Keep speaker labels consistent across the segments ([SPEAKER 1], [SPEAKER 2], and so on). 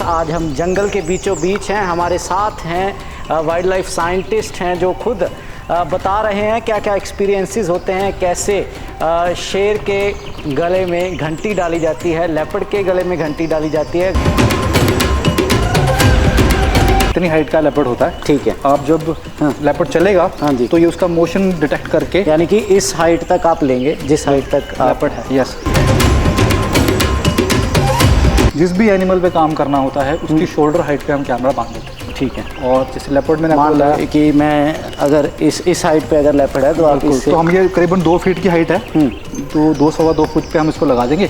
[SPEAKER 1] आज हम जंगल के बीचों बीच हैं। हमारे साथ हैं वाइल्ड लाइफ साइंटिस्ट हैं जो खुद बता रहे हैं क्या क्या एक्सपीरियंसेस होते हैं, कैसे शेर के गले में घंटी डाली जाती है, लेपर्ड के गले में घंटी डाली जाती है।
[SPEAKER 2] इतनी हाइट का लेपर्ड होता है,
[SPEAKER 1] ठीक है।
[SPEAKER 2] आप जब लेपर्ड चलेगा
[SPEAKER 1] जी,
[SPEAKER 2] तो ये उसका मोशन डिटेक्ट करके,
[SPEAKER 1] यानी कि इस हाइट तक आप लेंगे जिस हाइट तक
[SPEAKER 2] लेपर्ड है, यस, जिस भी एनिमल पे काम करना होता है उसकी शोल्डर हाइट पे हम कैमरा बांध देते हैं, ठीक है। और जैसे लेपर्ड में
[SPEAKER 1] मान लो कि मैं अगर इस हाइट पे अगर लेपर्ड है तो आप इससे,
[SPEAKER 2] तो हम ये करीबन 2 फीट की हाइट है, तो 2-2.25 फुट पे हम इसको लगा देंगे।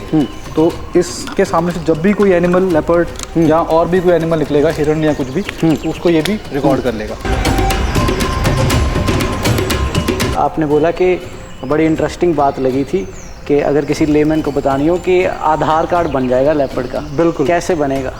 [SPEAKER 2] तो इसके सामने से जब भी कोई एनिमल, लेपर्ड या और भी कोई एनिमल निकलेगा, हिरन या कुछ भी, तो उसको ये भी रिकॉर्ड कर लेगा।
[SPEAKER 1] आपने बोला कि बड़ी इंटरेस्टिंग बात लगी थी कि अगर किसी लेमैन को बतानी हो कि आधार कार्ड बन जाएगा लेपर्ड का,
[SPEAKER 2] बिल्कुल,
[SPEAKER 1] कैसे बनेगा?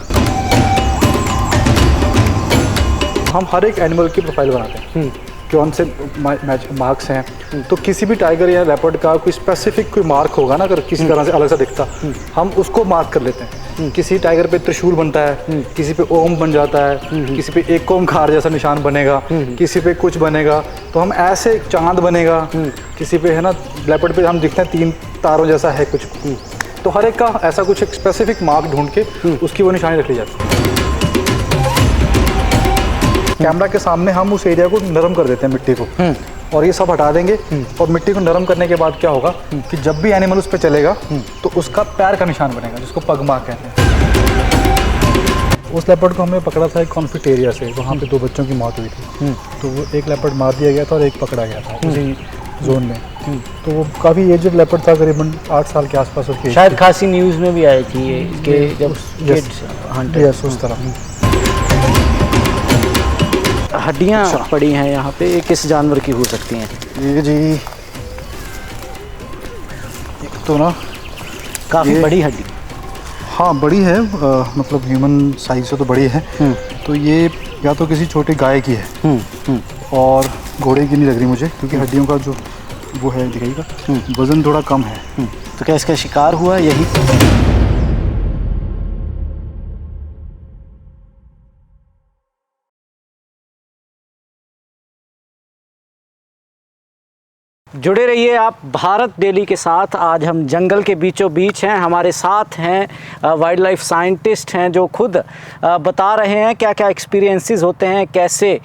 [SPEAKER 2] हम हर एक एनिमल की प्रोफाइल बनाते हैं, कौन से मार्क्स हैं। तो किसी भी टाइगर या लेपर्ड का कोई स्पेसिफिक कोई मार्क होगा ना, अगर किसी तरह से अलग सा दिखता, हम उसको मार्क कर लेते हैं। किसी टाइगर पे त्रिशूल बनता है, किसी पे ओम बन जाता है, किसी पे एक ओमकार जैसा निशान बनेगा, किसी पे कुछ बनेगा, तो हम ऐसे चांद बनेगा, किसी पे है ना लेपर्ड पे हम दिखते हैं 3 तारों जैसा है कुछ। तो हर एक का ऐसा कुछ एक स्पेसिफिक मार्क ढूंढ के उसकी वो निशानी रख ली जाती है। कैमरा के सामने हम उस एरिया को नरम कर देते हैं, मिट्टी को, और ये सब हटा देंगे। और मिट्टी को नरम करने के बाद क्या होगा कि जब भी एनिमल उस पर चलेगा तो उसका पैर का निशान बनेगा, जिसको पग मार्क कहते हैं। उस लेपर्ड को हमने पकड़ा था एक कॉन्फ्लिक्ट एरिया से, वहाँ पे 2 बच्चों की मौत हुई थी। तो वो एक लेपर्ड मार दिया गया था और एक पकड़ा गया था उसी जोन में। तो वो काफ़ी एजड लेपर्ड था, करीबन 8 साल के आसपास उसकी,
[SPEAKER 1] शायद खासी न्यूज़ में भी आई थी ये कि जब
[SPEAKER 2] यस उस तरह।
[SPEAKER 1] हड्डियाँ पड़ी हैं यहाँ पे, ये किस जानवर की हो सकती हैं?
[SPEAKER 2] ये जी एक तो ना
[SPEAKER 1] काफ़ी बड़ी हड्डी,
[SPEAKER 2] हाँ बड़ी है, मतलब ह्यूमन साइज से तो बड़ी है। तो ये या तो किसी छोटी गाय की है और घोड़े की नहीं लग रही मुझे, क्योंकि हड्डियों का जो वो है दिखाई का वज़न थोड़ा कम है।
[SPEAKER 1] तो क्या इसका शिकार हुआ यही? जुड़े रहिए आप भारत डेली के साथ। आज हम जंगल के बीचों बीच हैं। हमारे साथ हैं वाइल्ड लाइफ साइंटिस्ट हैं जो खुद बता रहे हैं क्या क्या एक्सपीरियंसेस होते हैं, कैसे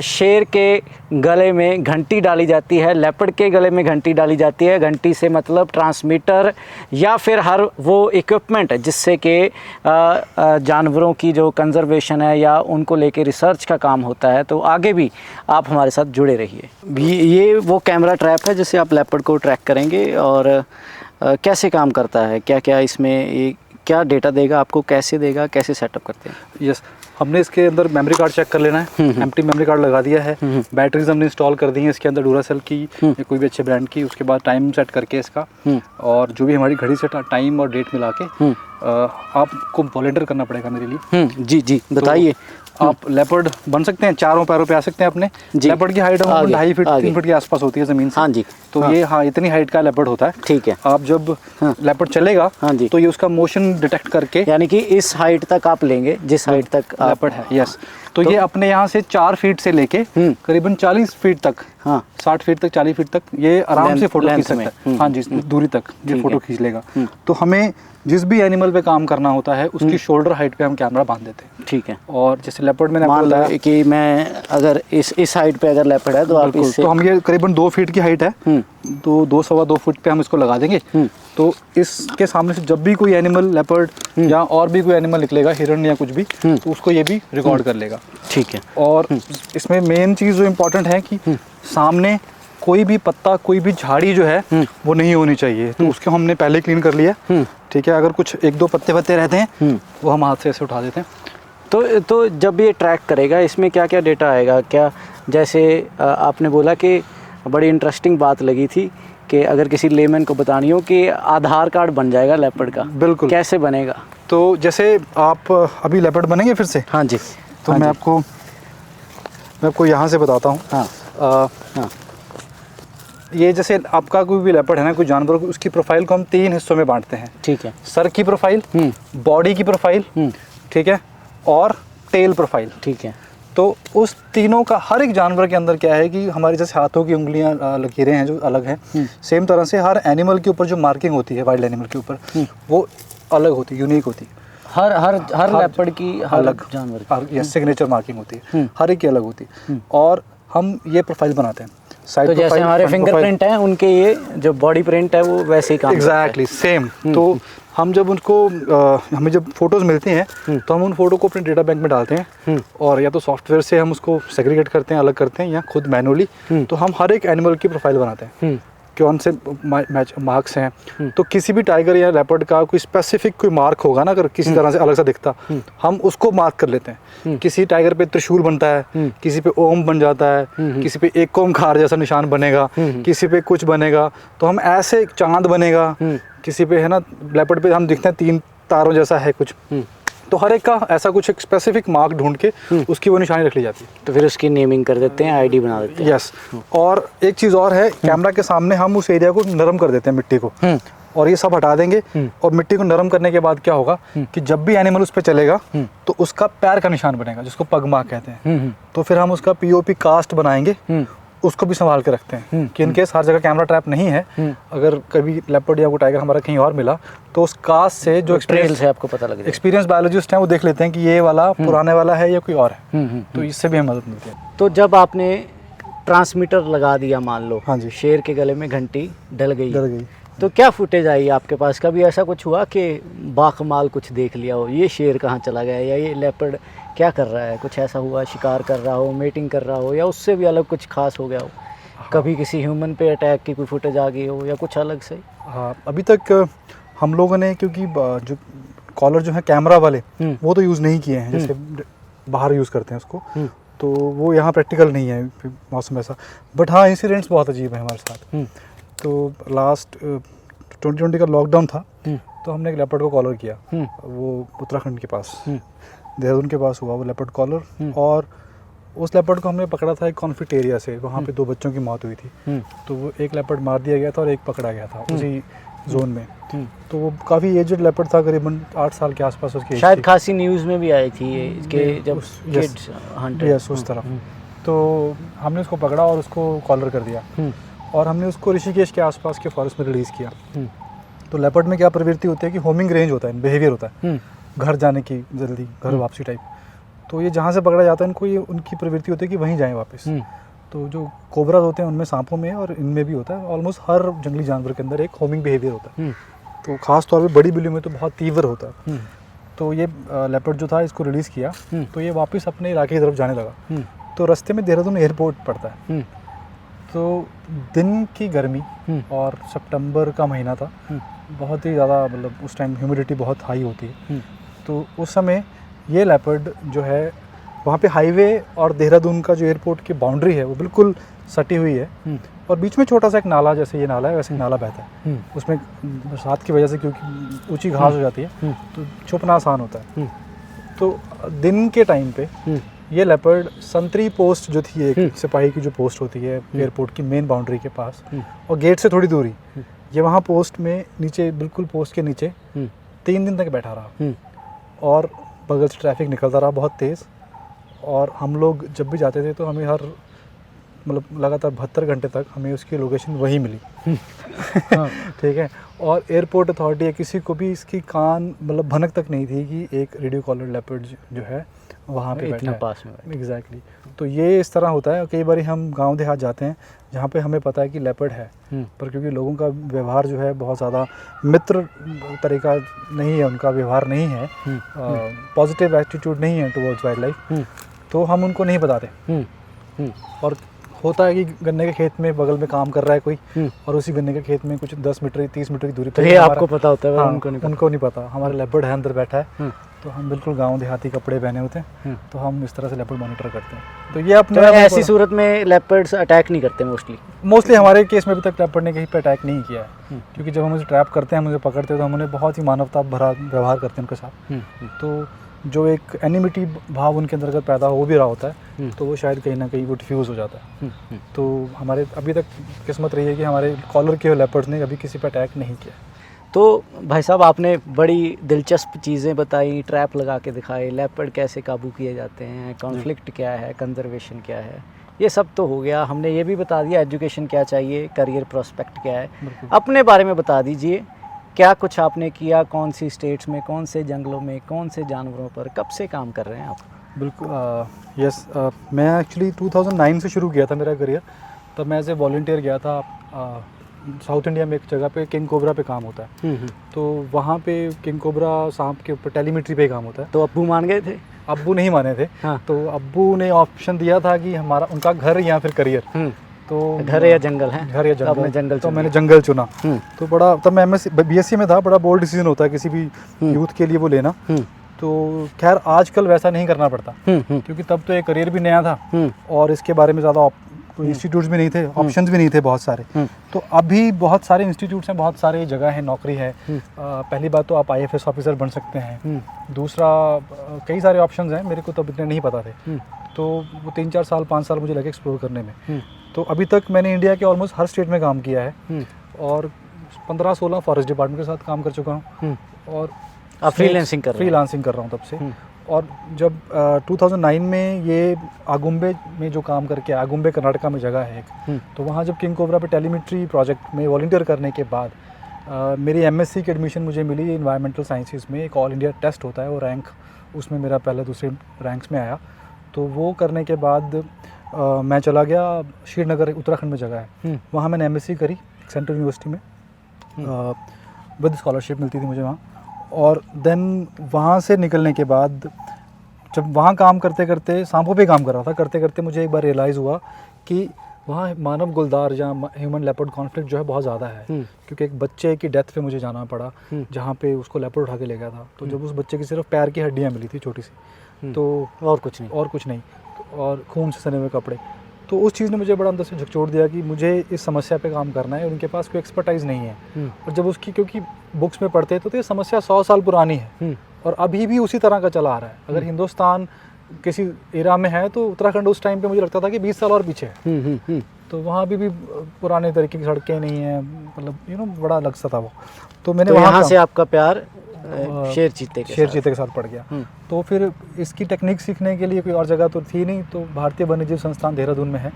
[SPEAKER 1] शेर के गले में घंटी डाली जाती है, लेपर्ड के गले में घंटी डाली जाती है। घंटी से मतलब ट्रांसमीटर या फिर हर वो इक्विपमेंट जिससे कि जानवरों की जो कंजर्वेशन है या उनको लेके रिसर्च का काम होता है। तो आगे भी आप हमारे साथ जुड़े रहिए। ये वो कैमरा ट्रैप है जिससे आप लेपर्ड को ट्रैक करेंगे, और कैसे काम करता है, क्या क्या इसमें ये क्या डेटा देगा आपको, कैसे देगा, कैसे सेटअप करते हैं?
[SPEAKER 2] यस, हमने इसके अंदर मेमोरी कार्ड चेक कर लेना है। एम्प्टी मेमोरी कार्ड लगा दिया है, बैटरीज हमने इंस्टॉल कर दी है इसके अंदर, डूरासेल की या कोई भी अच्छे ब्रांड की। उसके बाद टाइम सेट करके इसका, और जो भी हमारी घड़ी से टाइम और डेट मिला के आपको वॉलंटियर करना पड़ेगा मेरे लिए।
[SPEAKER 1] जी जी बताइए।
[SPEAKER 2] आप लेपर्ड बन सकते हैं, 4 पैरों पे आ सकते हैं अपने। लेपर्ड की हाइट 2.5 फीट 3 फीट के आसपास होती है ज़मीन से।
[SPEAKER 1] हाँ जी।
[SPEAKER 2] तो ये इतनी हाइट का लेपर्ड होता है,
[SPEAKER 1] ठीक है।
[SPEAKER 2] आप जब लेपर्ड चलेगा तो ये उसका मोशन डिटेक्ट करके,
[SPEAKER 1] यानी कि इस हाइट तक आप लेंगे जिस हाइट तक
[SPEAKER 2] लेपर्ड है, यस। तो ये अपने यहाँ से 4 फीट से लेके करीबन 40 फीट तक, 60 फीट तक, 40 फीट तक ये आराम से फोटो खींच सकता है। हाँ जी, दूरी तक ये फोटो खींच लेगा। तो हमें जिस भी एनिमल पे काम करना होता है उसकी शोल्डर हाइट पे हम कैमरा बांध देते हैं,
[SPEAKER 1] ठीक है।
[SPEAKER 2] और जैसे लेपर्ड में
[SPEAKER 1] मान लो कि मैं अगर इस हाइट पे अगर लेपर्ड है तो आप इससे,
[SPEAKER 2] तो हम ये करीबन 2 फीट की हाइट है, तो 2-2.25 फुट पे हम इसको लगा देंगे। तो इसके सामने से जब भी कोई एनिमल, लेपर्ड या और भी कोई एनिमल निकलेगा, हिरन या कुछ भी, तो उसको ये भी रिकॉर्ड कर लेगा,
[SPEAKER 1] ठीक है।
[SPEAKER 2] और इसमें मेन चीज़ जो इम्पोर्टेंट है कि सामने कोई भी पत्ता, कोई भी झाड़ी जो है वो नहीं होनी चाहिए। तो उसको हमने पहले क्लीन कर लिया, ठीक है। अगर कुछ 1-2 पत्ते रहते हैं वो हम हाथ से ऐसे उठा देते हैं।
[SPEAKER 1] तो जब ये ट्रैक करेगा इसमें क्या क्या डेटा आएगा? क्या जैसे आपने बोला कि बड़ी इंटरेस्टिंग बात लगी थी कि अगर किसी लेमैन को बतानी हो कि आधार कार्ड बन जाएगा लेपर्ड का,
[SPEAKER 2] बिल्कुल,
[SPEAKER 1] कैसे बनेगा?
[SPEAKER 2] तो जैसे आप अभी लेपर्ड बनेंगे फिर से?
[SPEAKER 1] हाँ जी।
[SPEAKER 2] तो मैं आपको यहाँ से बताता हूँ।
[SPEAKER 1] हाँ,
[SPEAKER 2] ये जैसे आपका कोई भी लेपर्ड है ना, कोई जानवर, उसकी प्रोफाइल को हम 3 हिस्सों में बांटते हैं,
[SPEAKER 1] ठीक है।
[SPEAKER 2] सर की प्रोफाइल, बॉडी की प्रोफाइल, ठीक है, और टेल प्रोफाइल।
[SPEAKER 1] ठीक है।
[SPEAKER 2] तो उस तीनों का हर एक जानवर के अंदर क्या है कि हमारे जैसे हाथों की उंगलियां लकीरें हैं जो अलग हैं, सेम तरह से हर एनिमल के ऊपर जो मार्किंग होती है वाइल्ड एनिमल के ऊपर वो अलग होती है, यूनिक होती है।
[SPEAKER 1] हर लेपर्ड की अलग जानवर की
[SPEAKER 2] सिग्नेचर मार्किंग होती है, हर एक की अलग होती है। और हम ये प्रोफाइल बनाते हैं।
[SPEAKER 1] तो जैसे हमारे फिंगरप्रिंट हैं उनके ये जो बॉडी प्रिंट है वो वैसे ही काम
[SPEAKER 2] एग्जैक्टली सेम। तो हम जब उनको हमें जब फोटोज़ मिलती हैं तो हम उन फोटो को अपने डेटा बैंक में डालते हैं और या तो सॉफ्टवेयर से हम उसको सेग्रीगेट करते हैं, अलग करते हैं, या खुद मैनुअली। तो हम हर एक एनिमल की प्रोफाइल बनाते हैं, कौन से मैच मार्क्स हैं। तो किसी भी टाइगर या लेपर्ड का कोई स्पेसिफिक कोई मार्क होगा ना, अगर किसी तरह से अलग सा दिखता, हम उसको मार्क कर लेते हैं। किसी टाइगर पे त्रिशूल बनता है, किसी पे ओम बन जाता है, किसी पे एक ओमकार जैसा निशान बनेगा, किसी पे कुछ बनेगा, तो हम ऐसे चांद बनेगा, किसी पे है ना लेपर्ड पे हम दिखते हैं 3 तारों जैसा है कुछ। तो हर एक का ऐसा कुछ एक स्पेसिफिक मार्क ढूंढ के उसकी वो निशानी रख ली जाती है।
[SPEAKER 1] तो फिर उसकी नेमिंग कर देते हैं, आईडी बना देते हैं।
[SPEAKER 2] यस। और एक चीज़ और है, कैमरा के सामने हम उस एरिया को नरम कर देते हैं, मिट्टी को, और ये सब हटा देंगे। और मिट्टी को नरम करने के बाद क्या होगा कि जब भी एनिमल उस पर चलेगा तो उसका पैर का निशान बनेगा, जिसको पग मार्क कहते हैं। तो फिर हम उसका पीओपी कास्ट बनाएंगे, उसको भी संभाल के रखते हैं कि इनकेस हर जगह कैमरा ट्रैप नहीं है, अगर कभी लेपर्ड या कोई टाइगर हमारा कहीं और मिला तो उस कास्ट से जो
[SPEAKER 1] ट्रेल से आपको पता लग जाएगा।
[SPEAKER 2] एक्सपीरियंस बायोलॉजिस्ट हैं वो देख लेते हैं कि ये वाला पुराने वाला है या कोई और है। तो इससे भी हमें मदद मिलती है।
[SPEAKER 1] तो जब आपने ट्रांसमीटर लगा दिया, मान लो
[SPEAKER 2] हाँ जी,
[SPEAKER 1] शेर के गले में घंटी डल गई, तो क्या फुटेज आई आपके पास? कभी ऐसा कुछ हुआ कि बाकमाल कुछ देख लिया हो, ये शेर कहाँ चला गया या ये लेपर्ड क्या कर रहा है, कुछ ऐसा हुआ, शिकार कर रहा हो, मेटिंग कर रहा हो, या उससे भी अलग कुछ खास हो गया हो? कभी किसी ह्यूमन पे अटैक की कोई फुटेज आ गई हो या कुछ अलग से?
[SPEAKER 2] हाँ, अभी तक हम लोगों ने, क्योंकि जो कॉलर जो है कैमरा वाले वो तो यूज़ नहीं किए हैं, जैसे बाहर यूज़ करते हैं उसको, तो वो यहाँ प्रैक्टिकल नहीं है मौसम ऐसा। बट हाँ, इंसिडेंट्स बहुत अजीब है हमारे साथ। तो लास्ट 2020 का लॉकडाउन था, तो हमने एक लेपर्ड को कॉलर किया, वो उत्तराखंड के पास, देहरादून के पास हुआ वो लेपर्ड कॉलर। और उस लेपर्ड को हमने पकड़ा था एक कॉन्फ्लिक्ट एरिया से, वहाँ पे 2 बच्चों की मौत हुई थी। तो वो एक लेपर्ड मार दिया गया था और एक पकड़ा गया था उसी जोन में। तो वो काफ़ी एजड लेपर्ड था, करीबन 8 साल के आसपास उसकी एज
[SPEAKER 1] शायद खासी न्यूज़ में भी आई थी ये कि जब किड्स हंटर
[SPEAKER 2] उस तरफ। तो हमने उसको पकड़ा और उसको कॉलर कर दिया और हमने उसको ऋषिकेश के आसपास के फॉरेस्ट में रिलीज़ किया। तो लेपर्ड में क्या प्रवृत्ति होती है कि होमिंग रेंज होता है, बिहेवियर होता है, घर जाने की, जल्दी घर वापसी टाइप। तो ये जहाँ से पकड़ा जाता है इनको, ये उनकी प्रवृत्ति होती है कि वहीं जाएं वापस। तो जो कोबराज होते हैं उनमें, सांपों में और इनमें भी होता है, ऑलमोस्ट हर जंगली जानवर के अंदर एक होमिंग बिहेवियर होता है। तो ख़ास तौर पे बड़ी बिल्लियों में तो बहुत तीव्र होता है। तो ये लेपर्ड जो था, इसको रिलीज़ किया तो ये वापस अपने इलाके की तरफ जाने लगा। तो रास्ते में देहरादून एयरपोर्ट पड़ता है। तो दिन की गर्मी और सितंबर का महीना था, बहुत ही ज़्यादा, मतलब उस टाइम ह्यूमिडिटी बहुत हाई होती है। तो उस समय ये लेपर्ड जो है, वहाँ पे हाईवे और देहरादून का जो एयरपोर्ट की बाउंड्री है वो बिल्कुल सटी हुई है, और बीच में छोटा सा एक नाला, जैसे ये नाला है वैसे नाला बहता है। उसमें बरसात की वजह से क्योंकि ऊंची घास हो जाती है तो छुपना आसान होता है। तो दिन के टाइम पे ये लेपर्ड संतरी पोस्ट जो थी, एक सिपाही की जो पोस्ट होती है एयरपोर्ट की मेन बाउंड्री के पास और गेट से थोड़ी दूरी, ये वहाँ पोस्ट में नीचे, बिल्कुल पोस्ट के नीचे 3 दिन तक बैठा रहा और बगल से ट्रैफिक निकलता रहा बहुत तेज़। और हम लोग जब भी जाते थे तो हमें हर, मतलब लगातार 72 घंटे तक हमें उसकी लोकेशन वही मिली। हाँ, ठीक है। और एयरपोर्ट अथॉरिटी या किसी को भी इसकी कान, मतलब भनक तक नहीं थी कि एक रेडियो कॉलर लेपर्ड जो है वहाँ पे बैठा है
[SPEAKER 1] पास में।
[SPEAKER 2] एग्जैक्टली। तो ये इस तरह होता है। कई बार हम गांव देहात जाते हैं जहाँ पे हमें पता है कि लेपर्ड है, पर क्योंकि लोगों का व्यवहार जो है बहुत ज़्यादा मित्र तरीका नहीं है, उनका व्यवहार नहीं है, पॉजिटिव एटीट्यूड नहीं है टुवर्ड्स वाइल्ड लाइफ, तो हम उनको नहीं बताते। और होता है कि गन्ने के खेत में बगल में काम कर रहा है कोई, और उसी गन्ने के खेत में कुछ 10 मीटर 30 मीटर की दूरी
[SPEAKER 1] पर आपको पता होता है,
[SPEAKER 2] हाँ,
[SPEAKER 1] उनको
[SPEAKER 2] नहीं पता हमारा लेपर्ड है अंदर बैठा है। तो हम बिल्कुल गांव देहाती कपड़े पहने होते हैं, तो हम इस तरह से लेपर्ड मॉनिटर करते हैं। तो ये अपने
[SPEAKER 1] ऐसी सूरत में लेपर्ड्स अटैक नहीं करते
[SPEAKER 2] मोस्टली हमारे केस में अभी तक लेपर्ड ने कहीं पे अटैक नहीं किया है, क्योंकि जब हम उसे ट्रैप करते हैं, हम उसे पकड़ते हैं, तो हम उन्हें बहुत ही मानवता भरा व्यवहार करते हैं उनके साथ। तो जो एक एनिमिटी भाव उनके अंदर अगर पैदा हो भी रहा होता है तो वो शायद कहीं ना कहीं वो डिफ्यूज़ हो जाता है। तो हमारे अभी तक किस्मत रही है कि हमारे कॉलर के लेपर्ड्स ने अभी किसी पे अटैक नहीं किया।
[SPEAKER 1] तो भाई साहब आपने बड़ी दिलचस्प चीज़ें बताई, ट्रैप लगा के दिखाए, लेपर्ड कैसे काबू किए जाते हैं, कॉन्फ्लिक्ट क्या है, कंजर्वेशन क्या है, ये सब तो हो गया। हमने ये भी बता दिया एजुकेशन क्या चाहिए, करियर प्रोस्पेक्ट क्या है। अपने बारे में बता दीजिए, क्या कुछ आपने किया, कौन सी स्टेट्स में, कौन से जंगलों में, कौन से जानवरों पर, कब से काम कर रहे हैं आप?
[SPEAKER 2] बिल्कुल यस, मैं एक्चुअली 2009 से शुरू किया था मेरा करियर। तब मैं एज ए वॉल्टियर गया था साउथ इंडिया में एक जगह पे किंग कोबरा पे काम होता है। तो वहाँ पे किंग कोबरा सांप के ऊपर टेलीमेट्री पे काम होता है।
[SPEAKER 1] तो अब्बू मान गए थे?
[SPEAKER 2] अब्बू नहीं माने थे।
[SPEAKER 1] हाँ।
[SPEAKER 2] तो अब्बू ने ऑप्शन दिया था कि हमारा उनका घर या फिर करियर। तो
[SPEAKER 1] घर या जंगल है?
[SPEAKER 2] घर या जंगल।
[SPEAKER 1] आपने जंगल
[SPEAKER 2] तो मैंने जंगल चुना। तो बड़ा, तब मैं BSc में था, बड़ा बोल्ड डिसीजन होता है किसी भी यूथ के लिए वो लेना। तो खैर आजकल वैसा नहीं करना पड़ता, क्योंकि तब तो एक करियर भी नया था और इसके बारे में ज़्यादा कोई इंस्टीट्यूट्स भी नहीं थे, ऑप्शंस भी नहीं थे बहुत सारे। तो अभी बहुत सारे इंस्टीट्यूट्स हैं, बहुत सारे जगह है, नौकरी है। पहली बात तो आप IFS ऑफिसर बन सकते हैं। दूसरा कई सारे ऑप्शंस हैं, मेरे को तब इतने नहीं पता थे। तो वो 3-4 साल 5 साल मुझे लगे एक्सप्लोर करने में। तो अभी तक मैंने इंडिया के ऑलमोस्ट हर स्टेट में काम किया है और 15-16 फॉरेस्ट डिपार्टमेंट के साथ काम कर चुका हूँ। और
[SPEAKER 1] फ्रीलांसिंग कर
[SPEAKER 2] रहा हूँ तब से। और जब 2009 में ये आगुम्बे में जो काम करके, आगुम्बे कर्नाटका में जगह है एक, तो वहाँ जब किंग कोबरा पे टेलीमेट्री प्रोजेक्ट में वॉलंटियर करने के बाद मेरी MSc की एडमिशन मुझे मिली इन्वायरमेंटल साइंसेस में। एक ऑल इंडिया टेस्ट होता है, वो रैंक उसमें मेरा पहले दूसरे रैंक्स में आया। तो वो करने के बाद मैं चला गया श्रीनगर, उत्तराखंड में जगह है, वहाँ मैंने MSc करी सेंट्रल यूनिवर्सिटी में विद स्कॉलरशिप मिलती थी मुझे वहाँ। और देन वहाँ से निकलने के बाद जब वहाँ काम करते करते, सांपों पे काम कर रहा था, करते करते मुझे एक बार रियलाइज़ हुआ कि वहाँ मानव गुलदार या ह्यूमन लेपर्ड कॉन्फ्लिक्ट जो है बहुत ज़्यादा है। क्योंकि एक बच्चे की डेथ पे मुझे जाना पड़ा, जहाँ पे उसको लेपर्ड उठा के ले गया था। तो जब उस बच्चे की सिर्फ पैर की हड्डियाँ मिली थी छोटी सी, तो और कुछ नहीं, और खून से सने हुए कपड़े। तो उस चीज़ ने मुझे बड़ा अंदर से झकझोर दिया कि मुझे इस समस्या पे काम करना है और उनके पास कोई एक्सपर्टाइज नहीं है। और जब उसकी, क्योंकि बुक्स में पढ़ते तो ये समस्या 100 साल पुरानी है और अभी भी उसी तरह का चला आ रहा है। अगर हिंदुस्तान किसी एरा में है तो उत्तराखंड उस टाइम पे मुझे लगता था कि 20 साल और पीछे है। तो वहाँ भी पुराने तरीके की सड़कें नहीं हैं, मतलब बड़ा अलग सा था वो। तो मैंने
[SPEAKER 1] वहाँ से आपका प्यार शेर चीते
[SPEAKER 2] के साथ पड़ गया। तो फिर इसकी टेक्निक सीखने के लिए कोई और जगह तो थी नहीं, तो भारतीय वन्यजीव संस्थान देहरादून में है,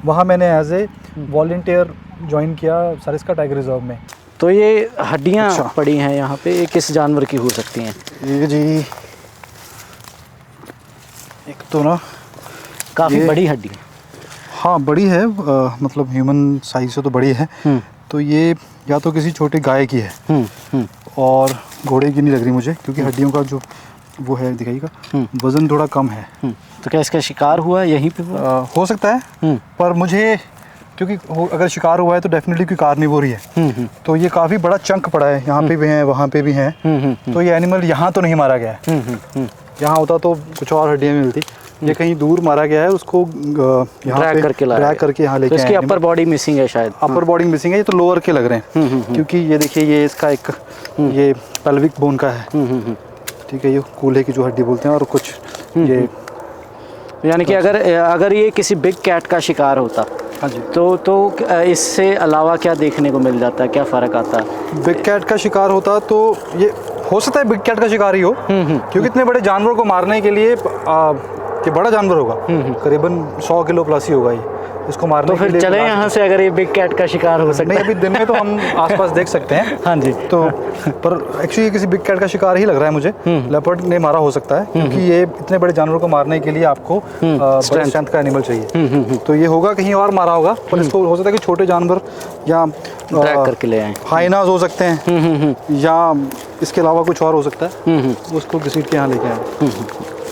[SPEAKER 2] वहाँ मैंने एज ए वॉलंटियर ज्वाइन किया सरिस्का टाइगर रिजर्व में।
[SPEAKER 1] तो ये हड्डियाँ पड़ी हैं यहाँ पे, ये किस जानवर की हो सकती हैं?
[SPEAKER 2] ये जी एक तो ना
[SPEAKER 1] काफ़ी बड़ी हड्डी है।
[SPEAKER 2] हाँ बड़ी है, मतलब ह्यूमन साइज से तो बड़ी है। तो ये या तो किसी छोटी गाय की है और घोड़े की नहीं लग रही मुझे, क्योंकि हड्डियों का जो वो है दिखाइएगा, वज़न थोड़ा कम है।
[SPEAKER 1] तो क्या इसका शिकार हुआ यहीं पे हुआ?
[SPEAKER 2] हो सकता है, पर मुझे क्योंकि अगर शिकार हुआ है तो डेफिनेटली कोई कार्निवोर ही है। तो ये काफ़ी बड़ा चंक पड़ा है, यहाँ पे भी हैं, वहाँ पे भी हैं। तो ये एनिमल यहाँ तो नहीं मारा गया है। यहाँ होता तो कुछ और हड्डियाँ मिलती, ये कहीं दूर मारा गया है, उसको यहाँ ड्रैग करके यहाँ लेके आए।
[SPEAKER 1] इसकी अपर बॉडी मिसिंग है शायद।
[SPEAKER 2] अपर बॉडी मिसिंग है, ये तो लोअर के लग रहे हैं, क्योंकि ये देखिए ये इसका एक ये पेल्विक बोन का है, ठीक है, ये कूल्हे की जो हड्डी बोलते हैं, और कुछ ये
[SPEAKER 1] यानी कि अगर ये किसी बिग कैट का शिकार होता,
[SPEAKER 2] हाँ जी,
[SPEAKER 1] तो इससे अलावा क्या देखने को मिल जाता है, क्या फ़र्क आता है?
[SPEAKER 2] बिग कैट का शिकार होता तो ये हो सकता है बिग कैट का शिकार ही हो, क्योंकि इतने बड़े जानवर को मारने के लिए कि बड़ा जानवर होगा, करीबन 100 किलो प्लस ही होगा ये, इसको मारने
[SPEAKER 1] तो फिर चले यहाँ से, अगर ये बिग कैट का शिकार हो सकता है।
[SPEAKER 2] नहीं, अभी दिन में तो हम आसपास देख सकते हैं।
[SPEAKER 1] हाँ जी।
[SPEAKER 2] तो पर एक्चुअली किसी बिग कैट का शिकार ही लग रहा है मुझे, लेपर्ड ने मारा हो सकता है, क्योंकि ये इतने बड़े जानवर को मारने के लिए आपको बड़े स्ट्रेंथ का एनिमल चाहिए। तो ये होगा कहीं और मारा होगा, पर इसको हो सकता है कि छोटे जानवर या
[SPEAKER 1] ड्रैग करके ले आए,
[SPEAKER 2] हाइनाज हो सकते हैं, या इसके अलावा कुछ और हो सकता है, उसको घसीट के यहाँ लेके आए।